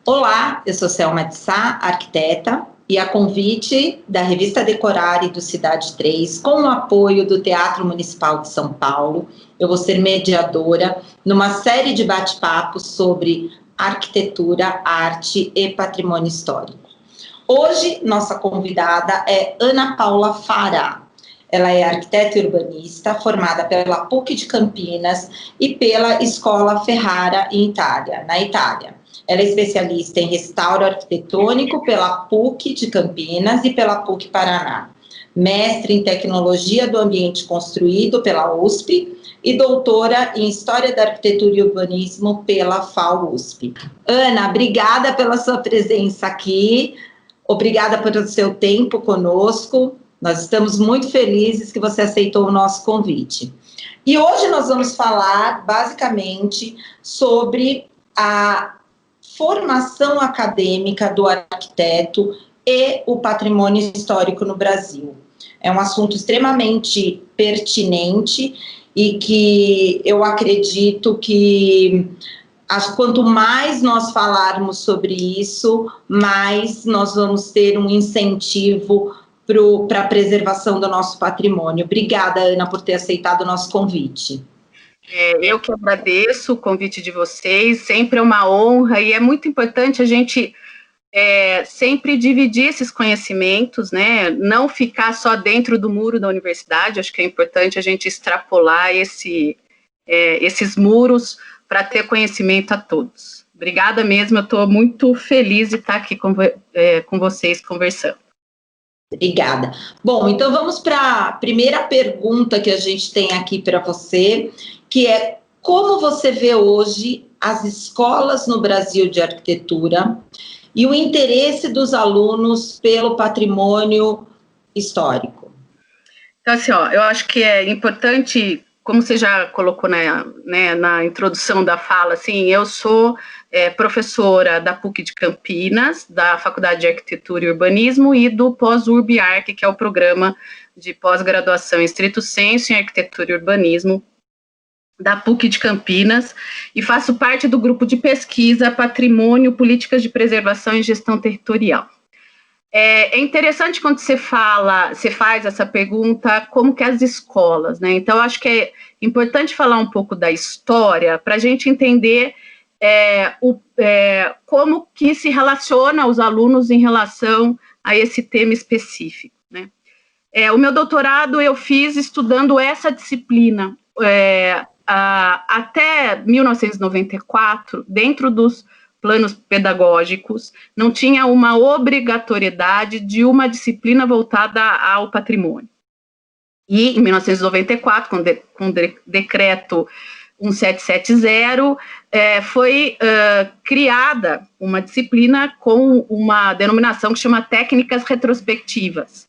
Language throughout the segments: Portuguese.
Olá, eu sou Selma de Sá, arquiteta, e a convite da revista Decorare do Cidade 3, com o apoio do Teatro Municipal de São Paulo, eu vou ser mediadora numa série de bate-papos sobre arquitetura, arte e patrimônio histórico. Hoje, nossa convidada é Ana Paula Farah. Ela é arquiteta e urbanista, formada pela PUC de Campinas e pela Escola Ferrara na Itália. Ela é especialista em restauro arquitetônico pela PUC de Campinas e pela PUC Paraná. Mestre em tecnologia do ambiente construído pela USP e doutora em História da Arquitetura e Urbanismo pela FAU-USP. Ana, obrigada pela sua presença aqui, obrigada pelo seu tempo conosco. Nós estamos muito felizes que você aceitou o nosso convite. E hoje nós vamos falar, basicamente, sobre a formação acadêmica do arquiteto e o patrimônio histórico no Brasil. É um assunto extremamente pertinente e que eu acredito que quanto mais nós falarmos sobre isso, mais nós vamos ter um incentivo para a preservação do nosso patrimônio. Obrigada, Ana, por ter aceitado o nosso convite. Eu que agradeço o convite de vocês, sempre é uma honra e é muito importante a gente sempre dividir esses conhecimentos, né? Não ficar só dentro do muro da universidade, acho que é importante a gente extrapolar esses muros para ter conhecimento a todos. Obrigada mesmo, eu estou muito feliz de estar aqui com vocês conversando. Obrigada. Bom, então vamos para a primeira pergunta que a gente tem aqui para você, que é como você vê hoje as escolas no Brasil de arquitetura e o interesse dos alunos pelo patrimônio histórico? Então, assim, eu acho que é importante, como você já colocou na introdução da fala, assim, eu sou professora da PUC de Campinas, da Faculdade de Arquitetura e Urbanismo e do Pós-URB-ARC, que é o programa de pós-graduação em estrito sensu em Arquitetura e Urbanismo da PUC de Campinas, e faço parte do grupo de pesquisa Patrimônio, Políticas de Preservação e Gestão Territorial. É interessante quando você faz essa pergunta, como que as escolas, né? Então, acho que é importante falar um pouco da história para a gente entender como que se relaciona os alunos em relação a esse tema específico, né? O meu doutorado eu fiz estudando essa disciplina, até 1994, dentro dos planos pedagógicos, não tinha uma obrigatoriedade de uma disciplina voltada ao patrimônio. E, em 1994, com o decreto 1770, foi criada uma disciplina com uma denominação que chama técnicas retrospectivas.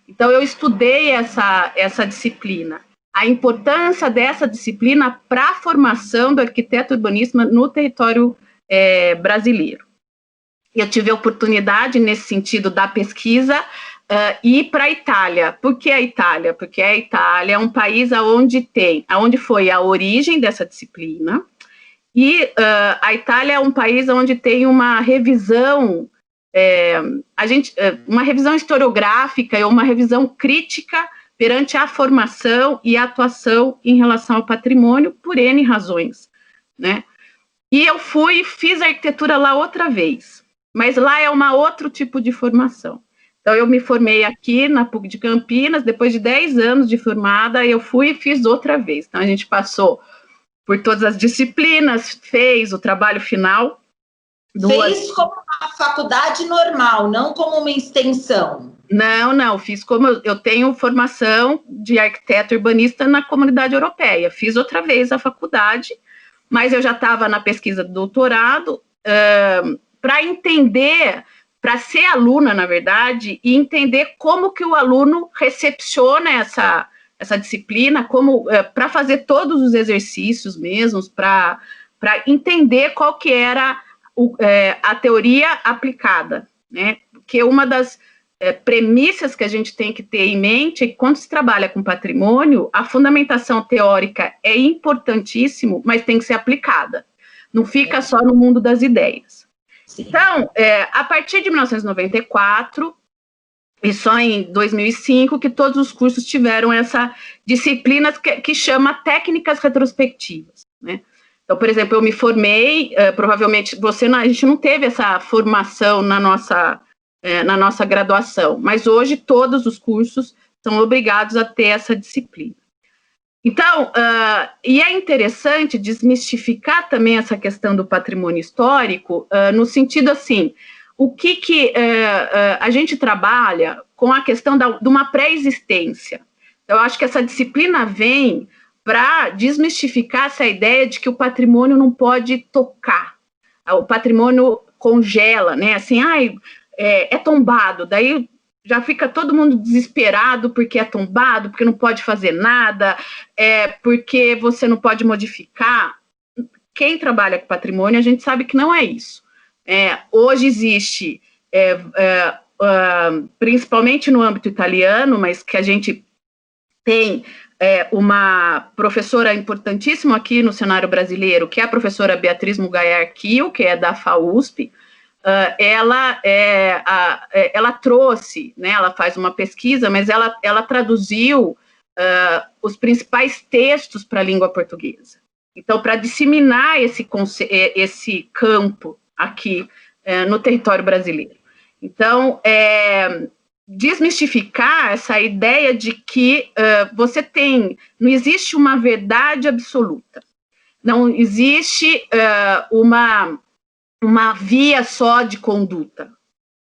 Então, eu estudei essa disciplina. A importância dessa disciplina para a formação do arquiteto urbanista no território brasileiro. Eu tive a oportunidade, nesse sentido, da pesquisa, ir para a Itália. Por que a Itália? Porque a Itália é um país onde foi a origem dessa disciplina, e a Itália é um país onde tem uma revisão, uma revisão historiográfica e uma revisão crítica perante a formação e a atuação em relação ao patrimônio, por N razões, né? E eu fiz arquitetura lá outra vez, mas lá é outro tipo de formação. Então, eu me formei aqui na PUC de Campinas, depois de 10 anos de formada, eu fui e fiz outra vez. Então, a gente passou por todas as disciplinas, fez o trabalho final. Fez como uma faculdade normal, não como uma extensão. Não, fiz como eu tenho formação de arquiteto urbanista na Comunidade Europeia. Fiz outra vez a faculdade, mas eu já estava na pesquisa do doutorado para entender, para ser aluna, na verdade, e entender como que o aluno recepciona essa disciplina, para fazer todos os exercícios mesmos, para entender qual que era a teoria aplicada, né? Porque uma das premissas que a gente tem que ter em mente é que quando se trabalha com patrimônio, a fundamentação teórica é importantíssimo, mas tem que ser aplicada. Não fica só no mundo das ideias. Então, a partir de 1994, e só em 2005, que todos os cursos tiveram essa disciplina que chama técnicas retrospectivas, né? Então, por exemplo, eu me formei, provavelmente a gente não teve essa formação na nossa graduação, mas hoje todos os cursos são obrigados a ter essa disciplina. Então, e é interessante desmistificar também essa questão do patrimônio histórico, no sentido assim, o que a gente trabalha com a questão de uma pré-existência. Eu acho que essa disciplina vem para desmistificar essa ideia de que o patrimônio não pode tocar, o patrimônio congela, né? Assim, é tombado, daí já fica todo mundo desesperado porque é tombado, porque não pode fazer nada, porque você não pode modificar. Quem trabalha com patrimônio, a gente sabe que não é isso. Hoje existe, principalmente no âmbito italiano, mas que a gente tem uma professora importantíssima aqui no cenário brasileiro, que é a professora Beatriz Mugai-Arquio, que é da FAUSP. Ela trouxe, né, ela faz uma pesquisa, mas ela traduziu os principais textos para a língua portuguesa. Então, para disseminar esse campo aqui no território brasileiro. Então, desmistificar essa ideia de que não existe uma verdade absoluta, não existe uma via só de conduta.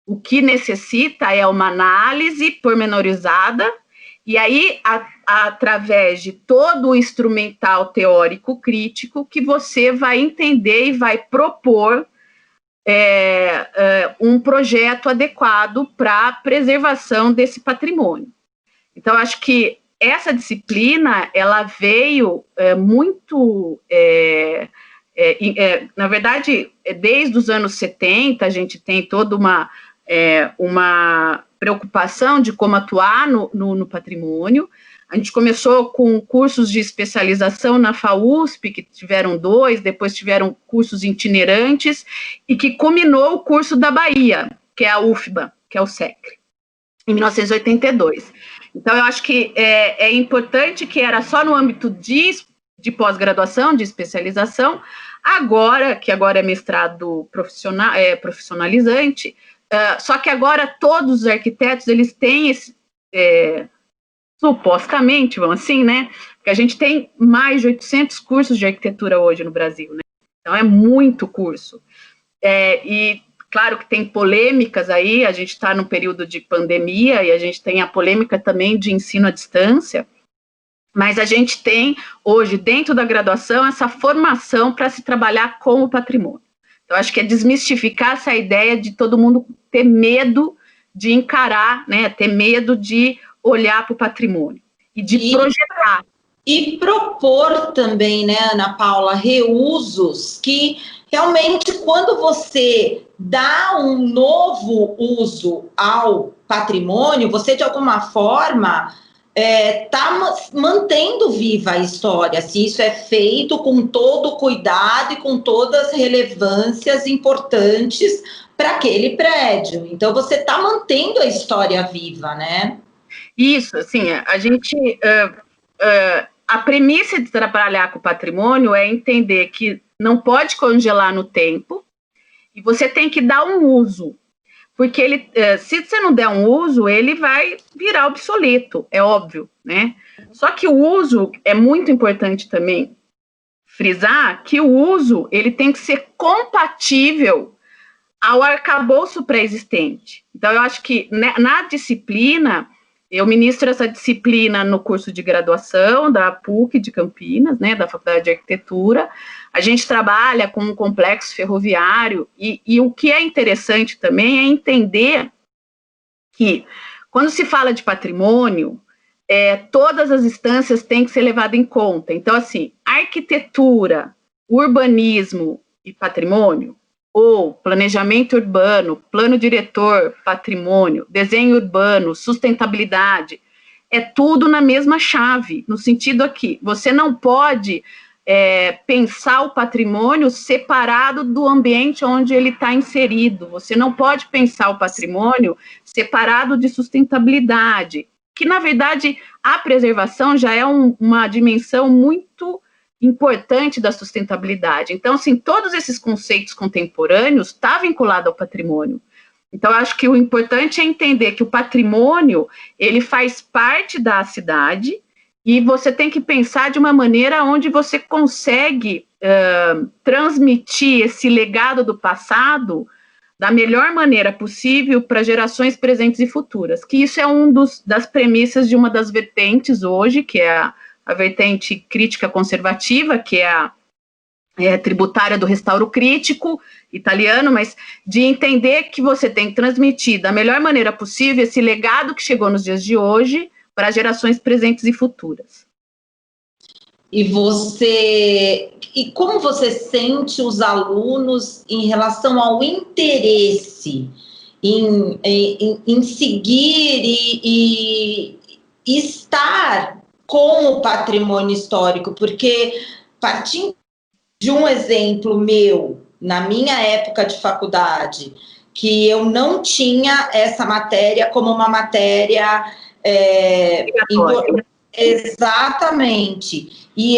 O que necessita é uma análise pormenorizada, e aí, através de todo o instrumental teórico crítico, que você vai entender e vai propor um projeto adequado para a preservação desse patrimônio. Então, acho que essa disciplina, ela veio muito... na verdade, desde os anos 70, a gente tem toda uma preocupação de como atuar no patrimônio. A gente começou com cursos de especialização na FAUSP, que tiveram 2, depois tiveram cursos itinerantes, e que culminou o curso da Bahia, que é a UFBA, que é o SECRE, em 1982. Então, eu acho que é importante que era só no âmbito de pós-graduação, de especialização, que agora é mestrado profissionalizante, só que agora todos os arquitetos, eles têm supostamente, vamos assim, né, porque a gente tem mais de 800 cursos de arquitetura hoje no Brasil, né, então é muito curso, e claro que tem polêmicas aí, a gente está num período de pandemia, e a gente tem a polêmica também de ensino à distância, mas a gente tem, hoje, dentro da graduação, essa formação para se trabalhar com o patrimônio. Então, acho que é desmistificar essa ideia de todo mundo ter medo de encarar, né, ter medo de olhar para o patrimônio e de projetar. E propor também, né, Ana Paula, reusos que realmente, quando você dá um novo uso ao patrimônio, você, de alguma forma... está mantendo viva a história, se isso é feito com todo o cuidado e com todas as relevâncias importantes para aquele prédio. Então, você está mantendo a história viva, né? Isso, assim, a gente... a premissa de trabalhar com o patrimônio é entender que não pode congelar no tempo e você tem que dar um uso. Porque se você não der um uso, ele vai virar obsoleto, é óbvio, né? Só que o uso é muito importante também frisar que o uso ele tem que ser compatível ao arcabouço pré-existente. Então, eu acho que na disciplina, eu ministro essa disciplina no curso de graduação da PUC de Campinas, né, da Faculdade de Arquitetura. A gente trabalha com um complexo ferroviário e o que é interessante também é entender que, quando se fala de patrimônio, todas as instâncias têm que ser levadas em conta. Então, assim, arquitetura, urbanismo e patrimônio, ou planejamento urbano, plano diretor, patrimônio, desenho urbano, sustentabilidade, é tudo na mesma chave, no sentido aqui, você não pode pensar o patrimônio separado do ambiente onde ele está inserido. Você não pode pensar o patrimônio separado de sustentabilidade, que, na verdade, a preservação já é uma dimensão muito importante da sustentabilidade. Então, assim, todos esses conceitos contemporâneos estão vinculados ao patrimônio. Então, eu acho que o importante é entender que o patrimônio, ele faz parte da cidade, e você tem que pensar de uma maneira onde você consegue transmitir esse legado do passado da melhor maneira possível para gerações presentes e futuras, que isso é das premissas de uma das vertentes hoje, que é a vertente crítica conservativa, que é a tributária do restauro crítico italiano, mas de entender que você tem que transmitir da melhor maneira possível esse legado que chegou nos dias de hoje para gerações presentes e futuras. E como você sente os alunos em relação ao interesse em seguir e estar com o patrimônio histórico? Porque, partindo de um exemplo meu, na minha época de faculdade, que eu não tinha essa matéria como uma matéria exatamente. E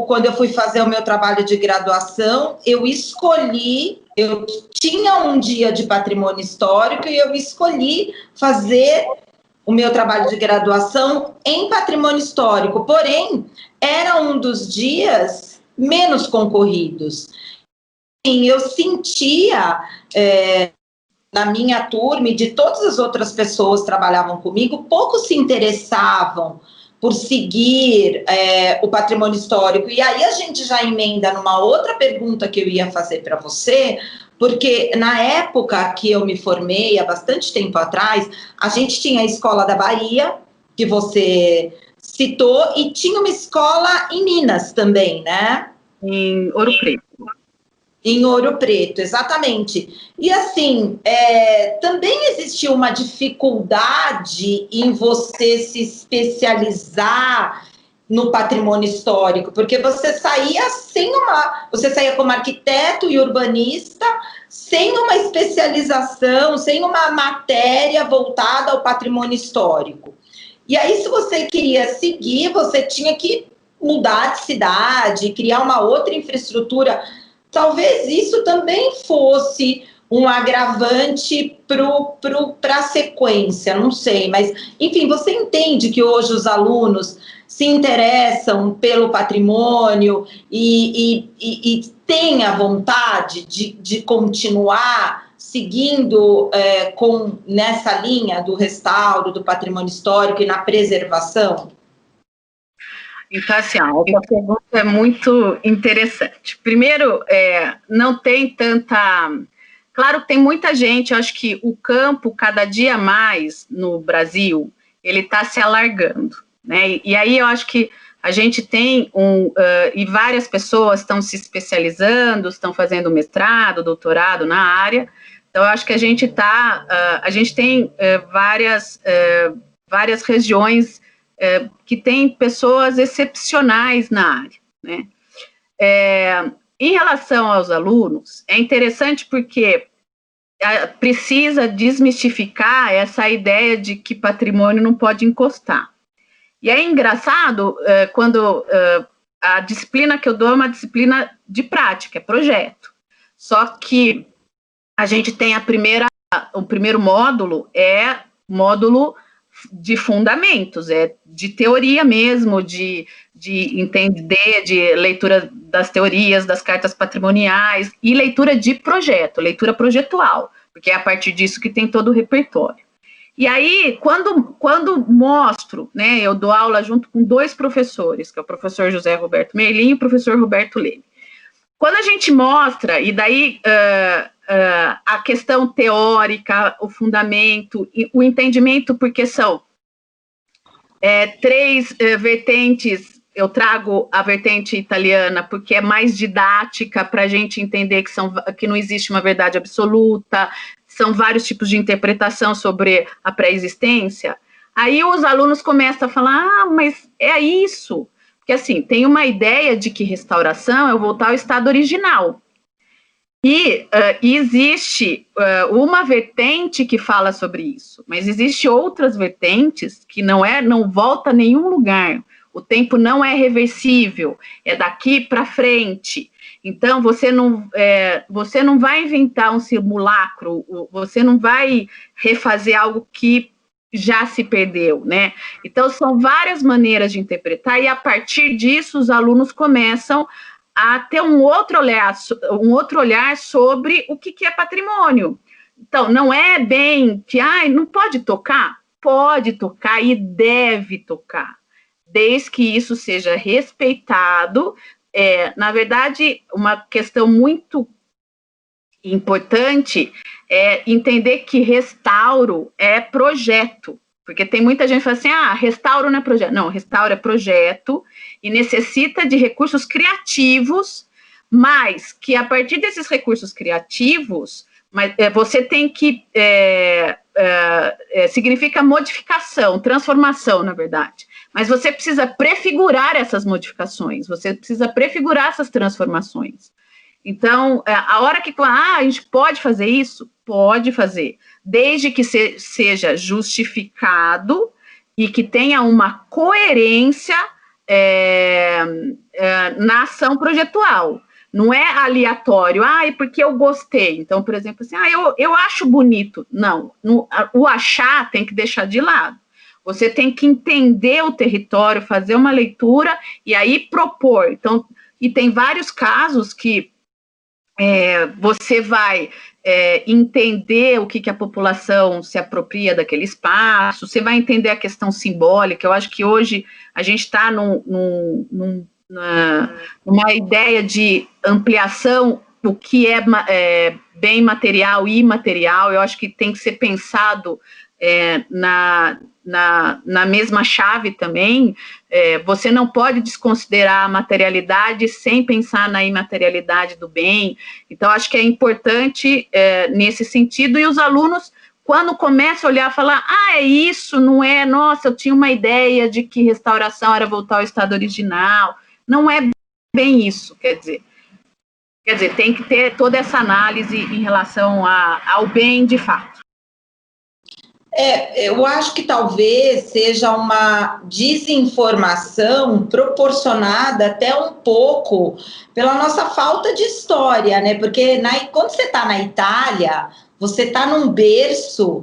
quando eu fui fazer o meu trabalho de graduação, eu tinha um dia de patrimônio histórico e eu escolhi fazer o meu trabalho de graduação em patrimônio histórico, porém, era um dos dias menos concorridos. E eu sentia, na minha turma e de todas as outras pessoas que trabalhavam comigo, poucos se interessavam por seguir o patrimônio histórico. E aí a gente já emenda numa outra pergunta que eu ia fazer para você, porque na época que eu me formei, há bastante tempo atrás, a gente tinha a Escola da Bahia, que você citou, e tinha uma escola em Minas também, né? Em Ouro Preto. Em Ouro Preto, exatamente. E assim, também existiu uma dificuldade em você se especializar no patrimônio histórico, porque você saía como arquiteto e urbanista, sem uma especialização, sem uma matéria voltada ao patrimônio histórico. E aí, se você queria seguir, você tinha que mudar de cidade, criar uma outra infraestrutura. Talvez isso também fosse um agravante para a sequência, não sei, mas, enfim, você entende que hoje os alunos se interessam pelo patrimônio e têm a vontade de continuar seguindo nessa linha do restauro, do patrimônio histórico e na preservação? Então, assim, a pergunta é muito interessante. Primeiro, não tem tanta... Claro que tem muita gente, eu acho que o campo, cada dia mais no Brasil, ele está se alargando, né? E aí eu acho que a gente tem e várias pessoas estão se especializando, estão fazendo mestrado, doutorado na área. Então, eu acho que a gente tem várias regiões que tem pessoas excepcionais na área, né? Em relação aos alunos, é interessante porque precisa desmistificar essa ideia de que patrimônio não pode encostar. E é engraçado quando a disciplina que eu dou é uma disciplina de prática, é projeto. Só que a gente tem o primeiro módulo módulo de fundamentos, de teoria mesmo, de entender, de leitura das teorias, das cartas patrimoniais, e leitura de projeto, leitura projetual, porque é a partir disso que tem todo o repertório. E aí, quando mostro, né, eu dou aula junto com 2 professores, que é o professor José Roberto Merlin e o professor Roberto Leme. Quando a gente mostra, e daí a questão teórica, o fundamento, o entendimento, porque são 3 vertentes. Eu trago a vertente italiana porque é mais didática para a gente entender que não existe uma verdade absoluta, são vários tipos de interpretação sobre a pré-existência. Aí os alunos começam a falar, mas é isso, Porque, assim, tem uma ideia de que restauração é voltar ao estado original. E existe uma vertente que fala sobre isso, mas existe outras vertentes que não volta a nenhum lugar. O tempo não é reversível, é daqui para frente. Então, você não vai inventar um simulacro, você não vai refazer algo que já se perdeu, né? Então, são várias maneiras de interpretar, e a partir disso, os alunos começam a ter um outro olhar sobre o que é patrimônio. Então, não é bem que não pode tocar? Pode tocar e deve tocar, desde que isso seja respeitado. Na verdade, uma questão muito importante é entender que restauro é projeto, porque tem muita gente que fala assim, restauro não é projeto. Não, restauro é projeto e necessita de recursos criativos, mas que a partir desses recursos criativos, você tem que, significa modificação, transformação, na verdade. Mas você precisa prefigurar essas modificações, você precisa prefigurar essas transformações. Então, a hora que a gente pode fazer isso, pode fazer, desde que seja justificado e que tenha uma coerência na ação projetual. Não é aleatório, porque eu gostei. Então, por exemplo, assim, eu acho bonito. Não, o achar tem que deixar de lado. Você tem que entender o território, fazer uma leitura e aí propor. Então, e tem vários casos que você vai entender o que a população se apropria daquele espaço, você vai entender a questão simbólica. Eu acho que hoje a gente está numa ideia de ampliação, o que é bem material e imaterial. Eu acho que tem que ser pensado na mesma chave também. Você não pode desconsiderar a materialidade sem pensar na imaterialidade do bem. Então, acho que é importante nesse sentido, e os alunos, quando começam a olhar, falar, é isso, não é, nossa, eu tinha uma ideia de que restauração era voltar ao estado original. Não é bem isso, quer dizer, tem que ter toda essa análise em relação ao bem de fato. Eu acho que talvez seja uma desinformação proporcionada até um pouco pela nossa falta de história, né? Porque quando você está na Itália, você está num berço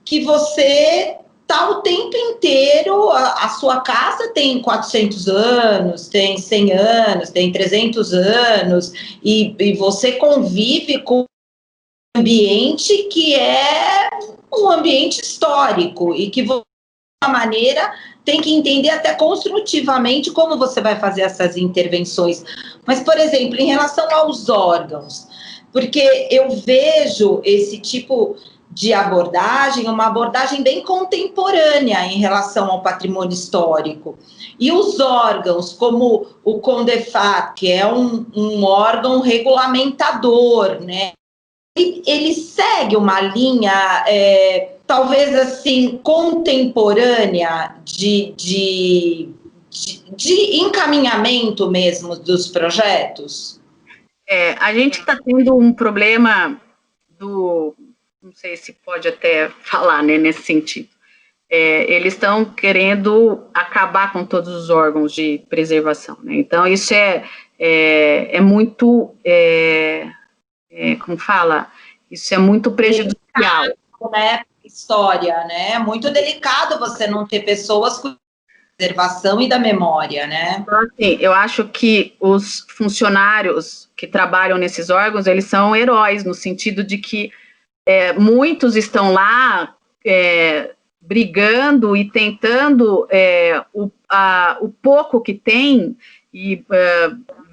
que você está o tempo inteiro, a sua casa tem 400 anos, tem 100 anos, tem 300 anos, e você convive com um ambiente que é um ambiente histórico e que você, de alguma maneira, tem que entender até construtivamente como você vai fazer essas intervenções. Mas, por exemplo, em relação aos órgãos, porque eu vejo esse tipo de abordagem, uma abordagem bem contemporânea em relação ao patrimônio histórico. E os órgãos, como o CONDEFAT, que é um órgão regulamentador, né? Ele segue uma linha, talvez assim, contemporânea de encaminhamento mesmo dos projetos? A gente está tendo um problema não sei se pode até falar, né, nesse sentido. Eles estão querendo acabar com todos os órgãos de preservação, né? Então, isso é muito... como fala, isso é muito prejudicial. Né? História, né? Muito delicado você não ter pessoas com preservação e da memória, né? Então, assim, eu acho que os funcionários que trabalham nesses órgãos, eles são heróis, no sentido de que muitos estão lá brigando e tentando o pouco que tem, e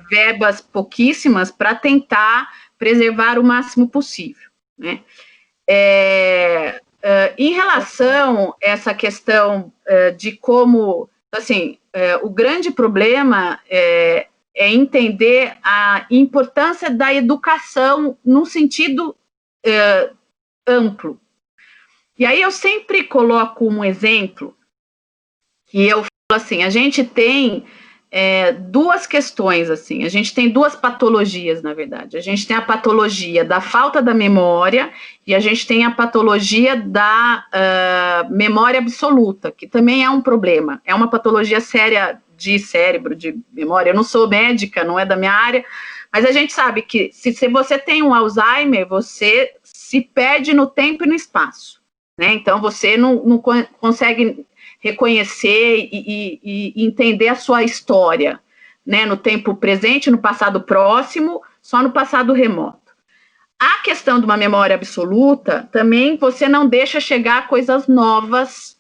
verbas pouquíssimas, para tentar preservar o máximo possível, né? Em relação a essa questão de como, assim, o grande problema é entender a importância da educação num sentido amplo. E aí eu sempre coloco um exemplo que eu falo assim, a gente tem duas questões, assim. A gente tem duas patologias, na verdade. A gente tem a patologia da falta da memória e a gente tem a patologia da memória absoluta, que também é um problema. É uma patologia séria de cérebro, de memória. Eu não sou médica, não é da minha área, mas a gente sabe que se você tem um Alzheimer, você se perde no tempo e no espaço, né? Então, você não consegue reconhecer e entender a sua história, né, no tempo presente, no passado próximo, só no passado remoto. A questão de uma memória absoluta, também você não deixa chegar coisas novas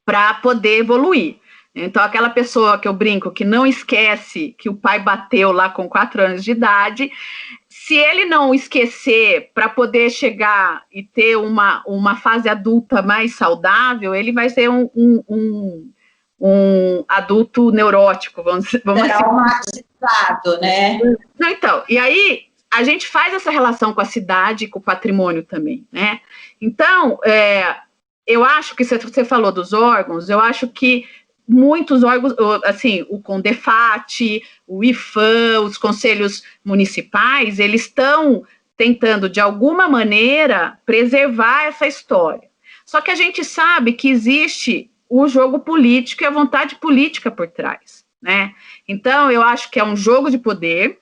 para poder evoluir. Então, aquela pessoa que eu brinco, que não esquece que o pai bateu lá com 4 anos de idade, se ele não esquecer para poder chegar e ter uma fase adulta mais saudável, ele vai ser um adulto neurótico, vamos assim. Traumatizado, né? Não, então, e aí a gente faz essa relação com a cidade e com o patrimônio também, né? Então, eu acho que você falou dos órgãos, eu acho que muitos órgãos, assim, o CONDEFAT, o IFAM, os conselhos municipais, eles estão tentando, de alguma maneira, preservar essa história. Só que a gente sabe que existe o jogo político e a vontade política por trás, né? Então, eu acho que é um jogo de poder,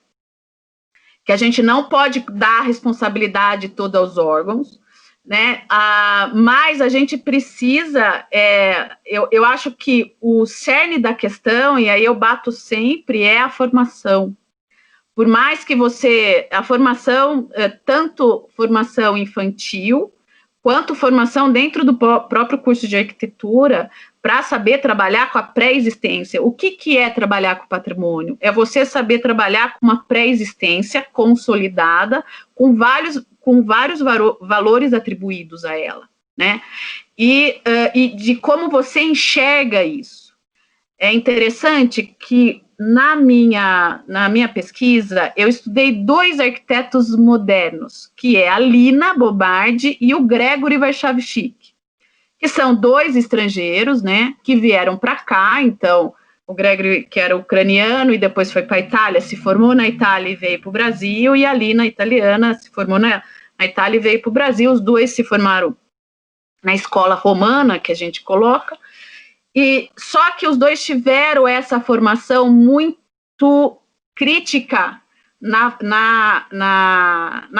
que a gente não pode dar a responsabilidade toda aos órgãos, né? Mas a gente precisa, eu acho que o cerne da questão, e aí eu bato sempre, é a formação. Por mais que a formação, tanto formação infantil, quanto formação dentro do próprio curso de arquitetura, para saber trabalhar com a pré-existência. O que é trabalhar com patrimônio? É você saber trabalhar com uma pré-existência consolidada, com vários valores atribuídos a ela, né? E de como você enxerga isso. É interessante que na minha pesquisa eu estudei 2 arquitetos modernos, que é a Lina Bobardi e o Gregory Warshawski, que são 2 estrangeiros, né, que vieram para cá. Então, o Gregory, que era ucraniano e depois foi para a Itália, se formou na Itália e veio para o Brasil, e a Lina, italiana, se formou na Itália e veio para o Brasil. Os 2 se formaram na escola romana, que a gente coloca, e só que os 2 tiveram essa formação muito crítica na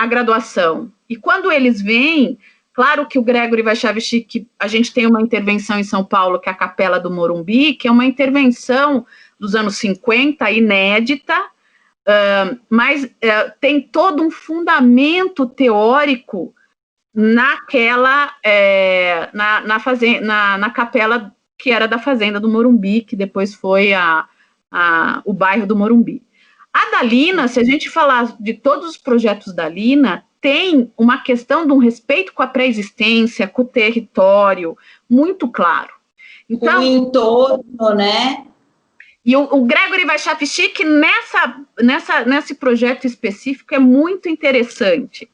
graduação. E quando eles vêm, claro que o Gregory Warshawski, que a gente tem uma intervenção em São Paulo, que é a Capela do Morumbi, que é uma intervenção dos anos 50, inédita, mas tem todo um fundamento teórico naquela, na capela que era da Fazenda do Morumbi, que depois foi o bairro do Morumbi. A da Lina, se a gente falar de todos os projetos da Lina, tem uma questão de um respeito com a pré-existência, com o território, muito claro. Então, o entorno, né? E o Gregory Warshawski, nesse projeto específico, é muito interessante.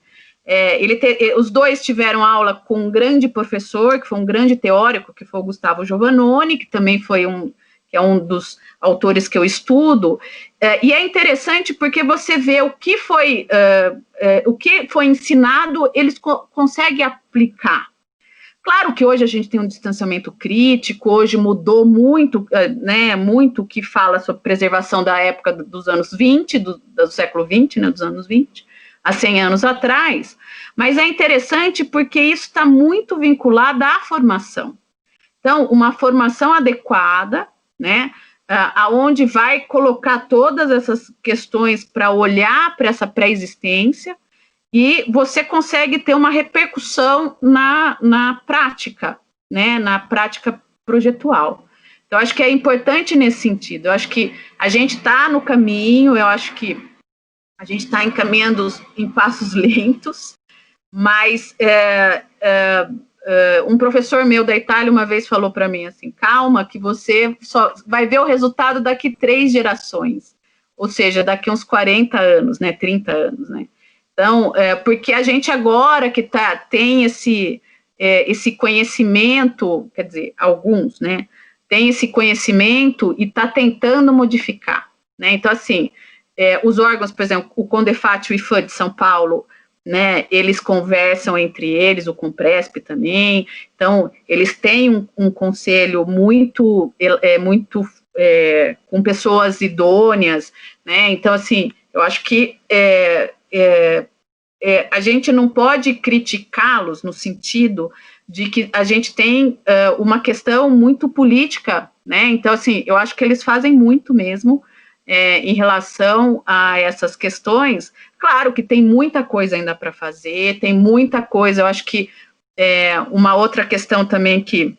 Os 2 tiveram aula com um grande professor, que foi um grande teórico, que foi o Gustavo Giovannoni, que também que é um dos autores que eu estudo, e é interessante porque você vê o que foi ensinado, eles conseguem aplicar. Claro que hoje a gente tem um distanciamento crítico, hoje mudou muito, né, muito o que fala sobre preservação da época dos anos 20, do século 20, né, dos anos 20, há 100 anos atrás, mas é interessante porque isso está muito vinculado à formação. Então, uma formação adequada, né, aonde vai colocar todas essas questões para olhar para essa pré-existência, e você consegue ter uma repercussão na prática, né, na prática projetual. Então, acho que é importante nesse sentido. Eu acho que a gente está no caminho, eu acho que a gente está encaminhando em passos lentos, mas um professor meu da Itália uma vez falou para mim assim, calma, que você só vai ver o resultado daqui 3 gerações, ou seja, daqui uns 40 anos, né, 30 anos, né. Então, porque a gente agora que tem esse conhecimento, quer dizer, alguns, né, tem esse conhecimento e está tentando modificar, né? Então, assim, os órgãos, por exemplo, o CONDEFAT e o IFAM de São Paulo, né, eles conversam entre eles, o CONPRESP também, então, eles têm um conselho muito com pessoas idôneas, né, então, assim, eu acho que a gente não pode criticá-los no sentido de que a gente tem uma questão muito política, né, então, assim, eu acho que eles fazem muito mesmo, em relação a essas questões. Claro que tem muita coisa ainda para fazer, tem muita coisa, eu acho que uma outra questão também que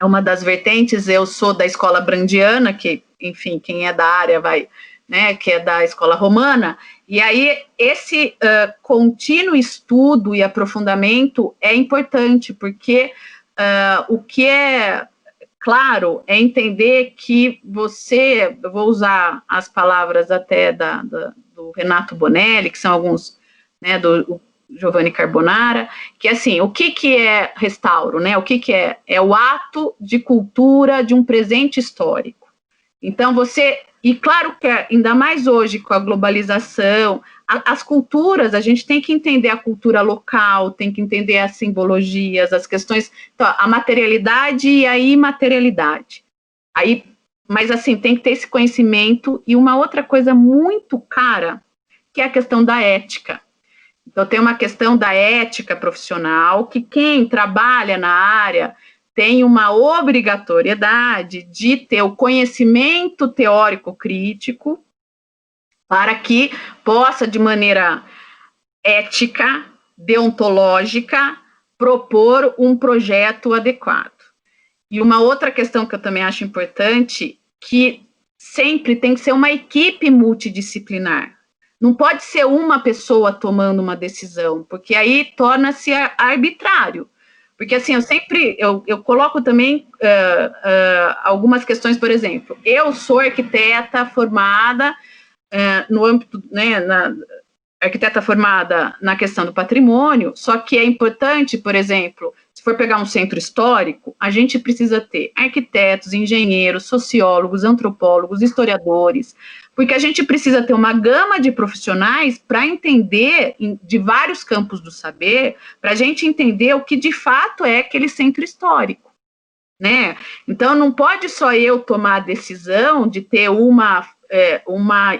é uma das vertentes, eu sou da escola brandiana, que, enfim, quem é da área vai, né, que é da escola romana, e aí esse contínuo estudo e aprofundamento é importante, porque o que é claro, é entender que você, eu vou usar as palavras até do Renato Bonelli, que são alguns, né, do Giovanni Carbonara, que assim, o que é restauro, né, o que é? É o ato de cultura de um presente histórico. Então e claro que ainda mais hoje com a globalização, as culturas, a gente tem que entender a cultura local, tem que entender as simbologias, as questões, então, a materialidade e a imaterialidade. Mas assim, tem que ter esse conhecimento, e uma outra coisa muito cara, que é a questão da ética. Então, tem uma questão da ética profissional, que quem trabalha na área tem uma obrigatoriedade de ter o conhecimento teórico crítico para que possa, de maneira ética, deontológica, propor um projeto adequado. E uma outra questão que eu também acho importante, que sempre tem que ser uma equipe multidisciplinar. Não pode ser uma pessoa tomando uma decisão, porque aí torna-se arbitrário. Porque, assim, eu coloco também algumas questões, por exemplo, eu sou arquiteta formada no âmbito, né, arquiteta formada na questão do patrimônio, só que é importante, por exemplo, se for pegar um centro histórico, a gente precisa ter arquitetos, engenheiros, sociólogos, antropólogos, historiadores, porque a gente precisa ter uma gama de profissionais para entender, de vários campos do saber, para a gente entender o que de fato é aquele centro histórico, né? Então, não pode só eu tomar a decisão de ter uma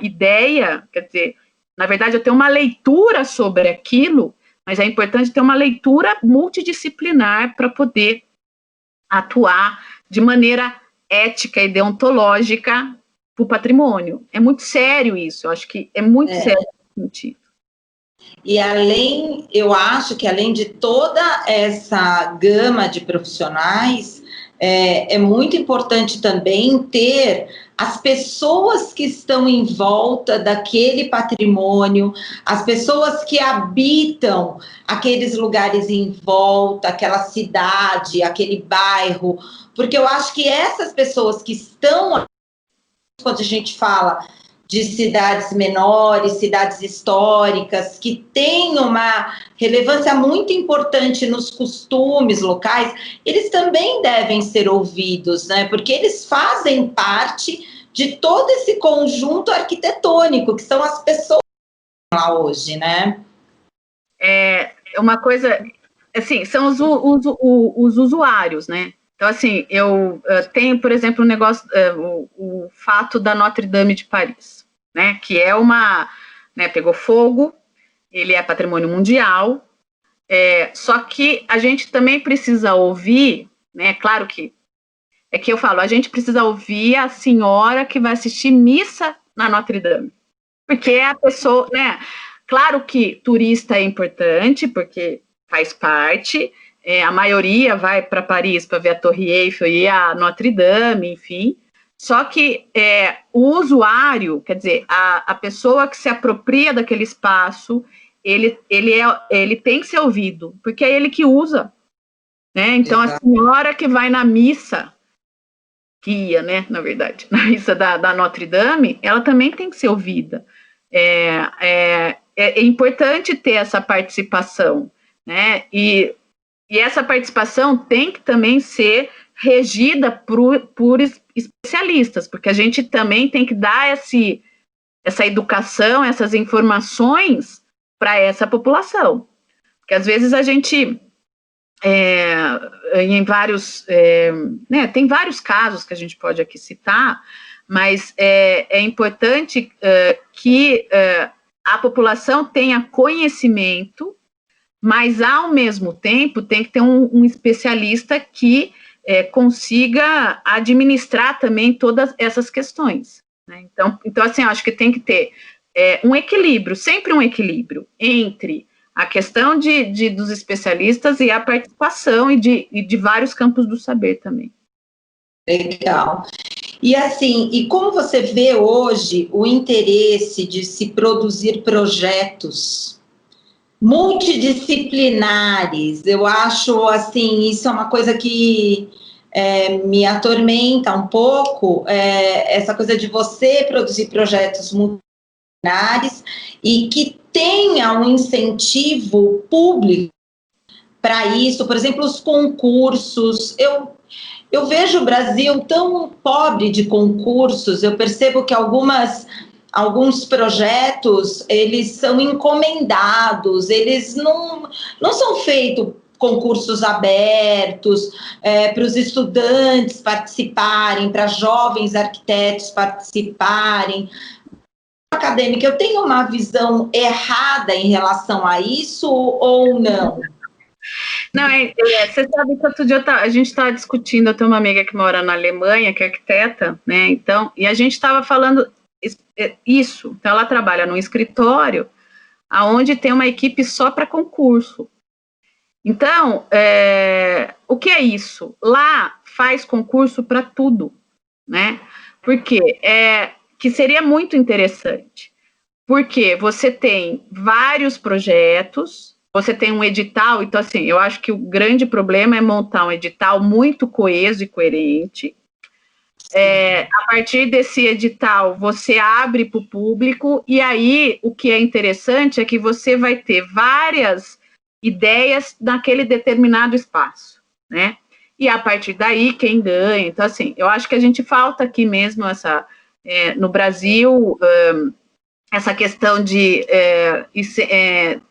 ideia, quer dizer, na verdade, eu tenho uma leitura sobre aquilo, mas é importante ter uma leitura multidisciplinar para poder atuar de maneira ética e deontológica para o patrimônio. É muito sério isso, eu acho que é muito sério esse sentido. E eu acho que além de toda essa gama de profissionais, é muito importante também ter as pessoas que estão em volta daquele patrimônio, as pessoas que habitam aqueles lugares em volta, aquela cidade, aquele bairro, porque eu acho que essas pessoas que estão, quando a gente fala de cidades menores, cidades históricas, que têm uma relevância muito importante nos costumes locais, eles também devem ser ouvidos, né? Porque eles fazem parte de todo esse conjunto arquitetônico, que são as pessoas lá hoje, né? É uma coisa, assim, são os usuários, né? Então, assim, eu tenho, por exemplo, um negócio, o fato da Notre Dame de Paris, né, que é né, pegou fogo, ele é patrimônio mundial, só que a gente também precisa ouvir, né, claro que eu falo, a gente precisa ouvir a senhora que vai assistir missa na Notre Dame, porque é a pessoa, né, claro que turista é importante, porque faz parte, a maioria vai para Paris para ver a Torre Eiffel e a Notre Dame, enfim, só que o usuário, quer dizer, a pessoa que se apropria daquele espaço, ele tem que ser ouvido, porque é ele que usa, né? Então, a senhora que vai na missa, que ia, né, na verdade, na missa da Notre Dame, ela também tem que ser ouvida. É importante ter essa participação, né? E essa participação tem que também ser regida por especialistas, porque a gente também tem que dar essa educação, essas informações para essa população. Porque às vezes a gente, tem vários casos que a gente pode aqui citar, mas é importante que a população tenha conhecimento, mas, ao mesmo tempo, tem que ter um especialista que consiga administrar também todas essas questões, né? Então, assim, eu acho que tem que ter um equilíbrio, sempre um equilíbrio entre a questão dos especialistas e a participação e de vários campos do saber também. Legal. E assim, e como você vê hoje o interesse de se produzir projetos multidisciplinares? Eu acho, assim, isso é uma coisa que me atormenta um pouco, essa coisa de você produzir projetos multidisciplinares e que tenha um incentivo público para isso, por exemplo, os concursos. Eu vejo o Brasil tão pobre de concursos, eu percebo que alguns projetos, eles são encomendados, eles não são feitos concursos abertos, para os estudantes participarem, para jovens arquitetos participarem. Acadêmica, eu tenho uma visão errada em relação a isso ou não? Não, você sabe que outro dia a gente estava discutindo, eu tenho uma amiga que mora na Alemanha, que é arquiteta, né, então, e a gente estava falando isso, então ela trabalha num escritório onde tem uma equipe só para concurso. Então, o que é isso? Lá faz concurso para tudo, né, porque que seria muito interessante, porque você tem vários projetos, você tem um edital, então, assim, eu acho que o grande problema é montar um edital muito coeso e coerente. A partir desse edital, você abre para o público, e aí o que é interessante é que você vai ter várias ideias naquele determinado espaço, né? E a partir daí, quem ganha. Então, assim, eu acho que a gente falta aqui mesmo no Brasil, essa questão de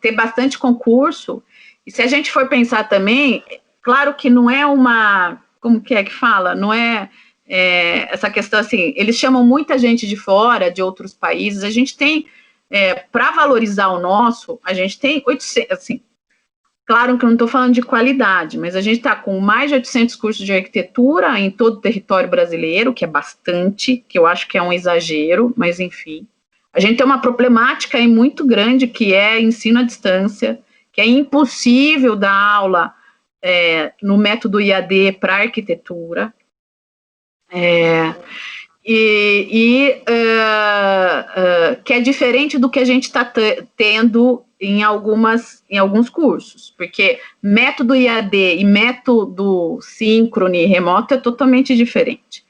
ter bastante concurso, e se a gente for pensar também, claro que não é como que fala? Não essa questão assim, eles chamam muita gente de fora, de outros países, a gente tem, para valorizar o nosso, a gente tem 800, assim, claro que eu não estou falando de qualidade, mas a gente está com mais de 800 cursos de arquitetura em todo o território brasileiro, que é bastante, que eu acho que é um exagero, mas enfim. A gente tem uma problemática aí muito grande, que é ensino à distância, que é impossível dar aula no método IAD para arquitetura, que é diferente do que a gente está tendo em alguns cursos, porque método IAD e método síncrono e remoto é totalmente diferente.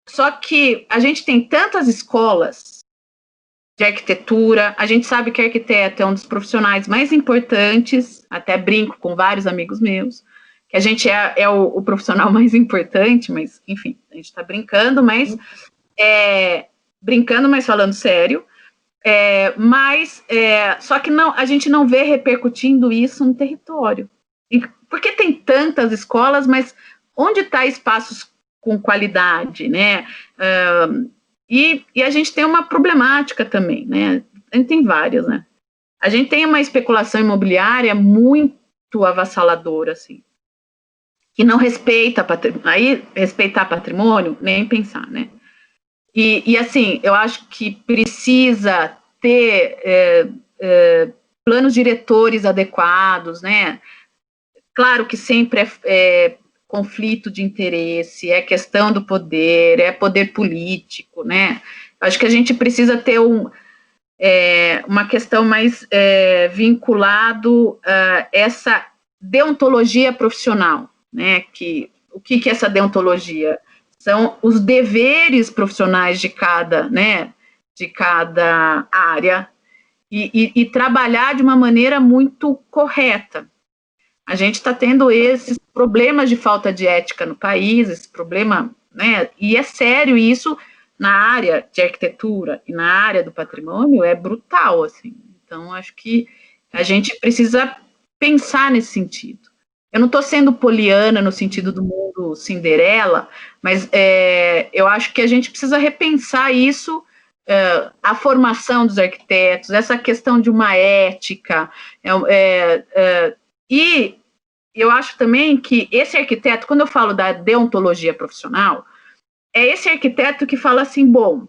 Só que a gente tem tantas escolas de arquitetura, a gente sabe que arquiteto é um dos profissionais mais importantes, até brinco com vários amigos meus, que a gente é o profissional mais importante, mas, enfim, a gente está brincando, mas falando sério, só que a gente não vê repercutindo isso no território. Porque tem tantas escolas, mas onde está espaços com qualidade, né? E a gente tem uma problemática também, né? A gente tem várias, né? A gente tem uma especulação imobiliária muito avassaladora, assim, que não respeita patrimônio. Aí, respeitar patrimônio, nem pensar, né? E assim, eu acho que precisa ter planos diretores adequados, né? Claro que sempre é conflito de interesse, é questão do poder, é poder político, né? Acho que a gente precisa ter uma questão mais vinculado a essa deontologia profissional, né? O que é essa deontologia? São os deveres profissionais de cada área e trabalhar de uma maneira muito correta. A gente está tendo esses problemas de falta de ética no país, esse problema, né? E é sério isso na área de arquitetura e na área do patrimônio, é brutal, assim. Então, acho que a gente precisa pensar nesse sentido. Eu não estou sendo poliana no sentido do mundo Cinderela, mas eu acho que a gente precisa repensar isso, a formação dos arquitetos, essa questão de uma ética, e eu acho também que esse arquiteto, quando eu falo da deontologia profissional, é esse arquiteto que fala assim, bom,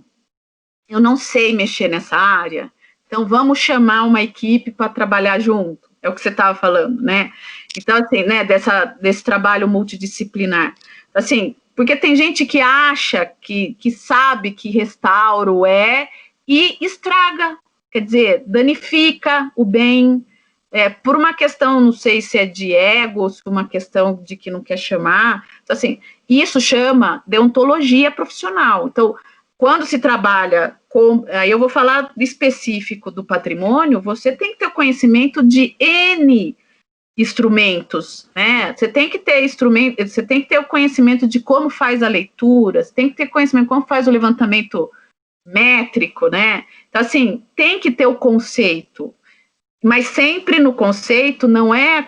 eu não sei mexer nessa área, então vamos chamar uma equipe para trabalhar junto, é o que você estava falando, né? Então, assim, né, desse trabalho multidisciplinar. Assim, porque tem gente que acha que sabe que restauro e estraga, quer dizer, danifica o bem, por uma questão, não sei se é de ego, se uma questão de que não quer chamar. Então, assim, isso chama deontologia profissional. Então, quando se trabalha com, aí eu vou falar específico do patrimônio, você tem que ter conhecimento de N instrumentos, né? Você tem que ter instrumento, você tem que ter o conhecimento de como faz a leitura, você tem que ter conhecimento de como faz o levantamento métrico, né? Então, assim, tem que ter o conceito, mas sempre no conceito não é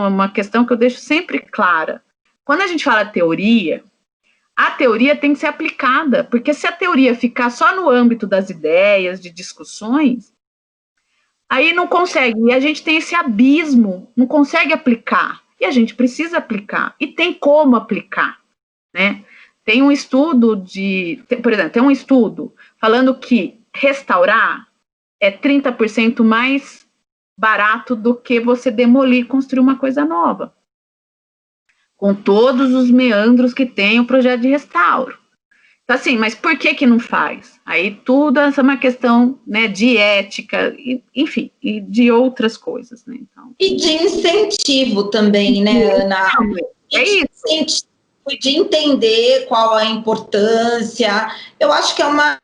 uma questão que eu deixo sempre clara. Quando a gente fala teoria, a teoria tem que ser aplicada, porque se a teoria ficar só no âmbito das ideias, de discussões, aí não consegue, e a gente tem esse abismo, não consegue aplicar, e a gente precisa aplicar, e tem como aplicar, né? Tem um estudo por exemplo, tem um estudo falando que restaurar é 30% mais barato do que você demolir e construir uma coisa nova, com todos os meandros que tem o projeto de restauro. Então, assim, mas por que não faz? Aí tudo essa é uma questão, né, de ética, enfim, e de outras coisas, né? Então, e de incentivo também, né, Ana? É isso. De entender qual a importância. Eu acho que é uma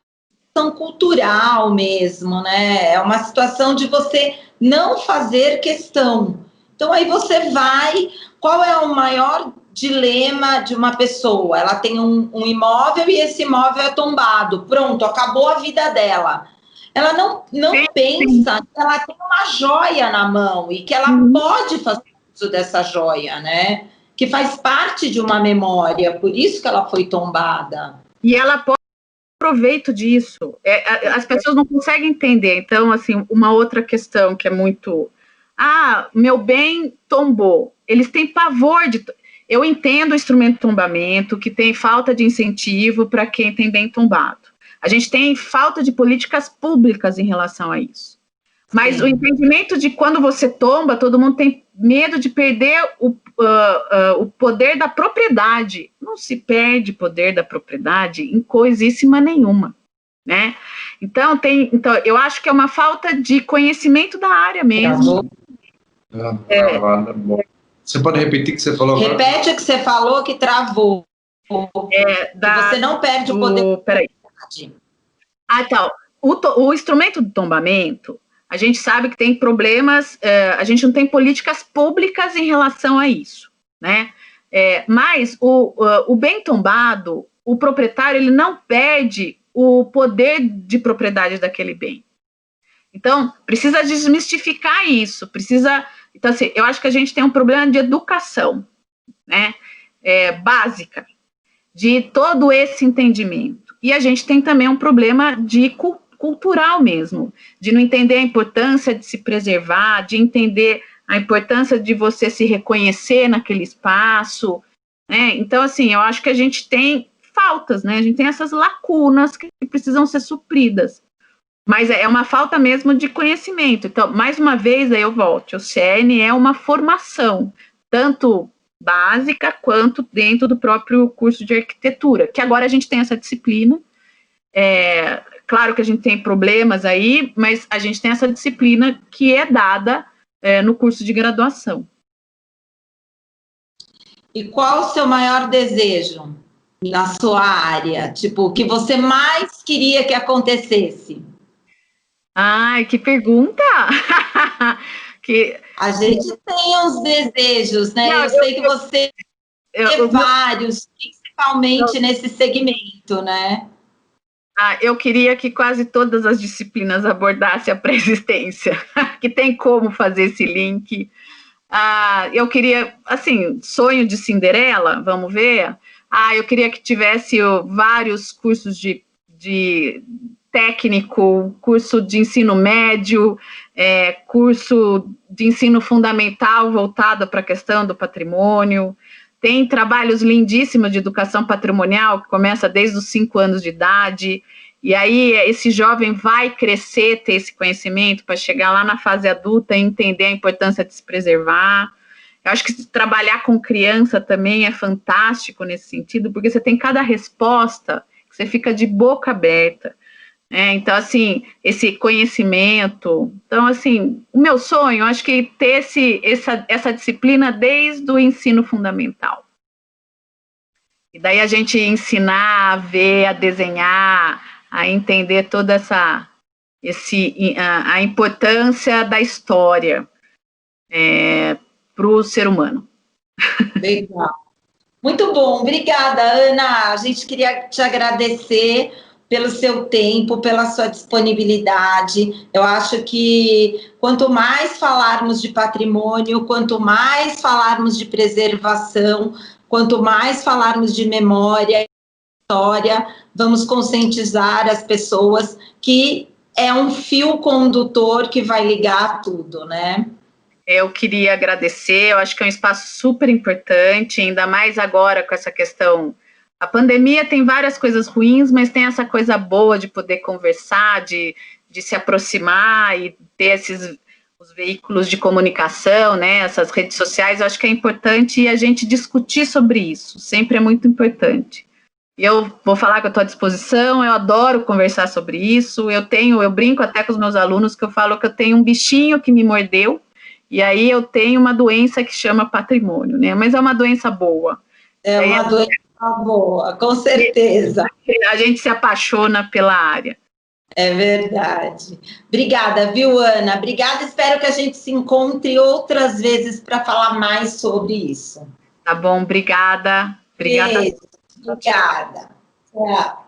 questão cultural mesmo, né? É uma situação de você não fazer questão. Então, aí você vai... Qual é o maior dilema de uma pessoa? Ela tem um imóvel e esse imóvel é tombado. Pronto, acabou a vida dela. Ela não pensa que ela tem uma joia na mão e que ela pode fazer uso dessa joia, né? Que faz parte de uma memória, por isso que ela foi tombada. E ela pode ter proveito disso. As pessoas não conseguem entender. Então, assim, uma outra questão que é muito... meu bem tombou. Eles têm pavor de... Eu entendo o instrumento de tombamento, que tem falta de incentivo para quem tem bem tombado. A gente tem falta de políticas públicas em relação a isso. Mas sim, o entendimento de quando você tomba, todo mundo tem medo de perder o poder da propriedade. Não se perde poder da propriedade em coisíssima nenhuma, né? Então, eu acho que é uma falta de conhecimento da área mesmo. Você pode repetir o que você falou agora? Repete o que você falou, que travou. Você não perde o poder. Peraí. Então, o instrumento de tombamento, a gente sabe que tem problemas, a gente não tem políticas públicas em relação a isso, né? Mas o bem tombado, o proprietário, ele não perde o poder de propriedade daquele bem. Então, precisa desmistificar isso, então, assim, eu acho que a gente tem um problema de educação, né? Básica, de todo esse entendimento. E a gente tem também um problema de cultural mesmo, de não entender a importância de se preservar, de entender a importância de você se reconhecer naquele espaço, né? Então, assim, eu acho que a gente tem faltas, né? A gente tem essas lacunas que precisam ser supridas. Mas é uma falta mesmo de conhecimento. Então, mais uma vez, aí eu volto, o CERN é uma formação, tanto básica quanto dentro do próprio curso de arquitetura, que agora a gente tem essa disciplina. Claro que a gente tem problemas aí, mas a gente tem essa disciplina que é dada no curso de graduação. E qual o seu maior desejo na sua área? Tipo, o que você mais queria que acontecesse? Ai, que pergunta! que a gente tem uns desejos, né? Não, eu sei que você tem vários, principalmente nesse segmento, né? Eu queria que quase todas as disciplinas abordassem a pré-existência, que tem como fazer esse link. Eu queria, assim, sonho de Cinderela, vamos ver? Eu queria que tivesse vários cursos de técnico, curso de ensino médio, curso de ensino fundamental voltado para a questão do patrimônio. Tem trabalhos lindíssimos de educação patrimonial, que começa desde os 5 anos de idade, e aí esse jovem vai crescer, ter esse conhecimento para chegar lá na fase adulta e entender a importância de se preservar. Eu acho que trabalhar com criança também é fantástico nesse sentido, porque você tem cada resposta que você fica de boca aberta. Então, assim, esse conhecimento. Então, assim, o meu sonho, acho que ter essa disciplina desde o ensino fundamental. E daí a gente ensinar a ver, a desenhar, a entender toda a importância da história para o ser humano. Legal. Muito bom, obrigada, Ana. A gente queria te agradecer pelo seu tempo, pela sua disponibilidade. Eu acho que quanto mais falarmos de patrimônio, quanto mais falarmos de preservação, quanto mais falarmos de memória, história, vamos conscientizar as pessoas que é um fio condutor que vai ligar tudo, né? Eu queria agradecer, eu acho que é um espaço super importante, ainda mais agora com essa questão. A pandemia tem várias coisas ruins, mas tem essa coisa boa de poder conversar, de se aproximar e ter os veículos de comunicação, né, essas redes sociais. Eu acho que é importante a gente discutir sobre isso, sempre é muito importante. Eu vou falar que eu estou à disposição, eu adoro conversar sobre isso, eu brinco até com os meus alunos que eu falo que eu tenho um bichinho que me mordeu, e aí eu tenho uma doença que chama patrimônio, né? Mas é uma doença boa. É uma doença boa, com certeza. A gente se apaixona pela área. É verdade. Obrigada, viu, Ana? Obrigada, espero que a gente se encontre outras vezes para falar mais sobre isso. Tá bom, obrigada. Beijo. Obrigada. Tchau.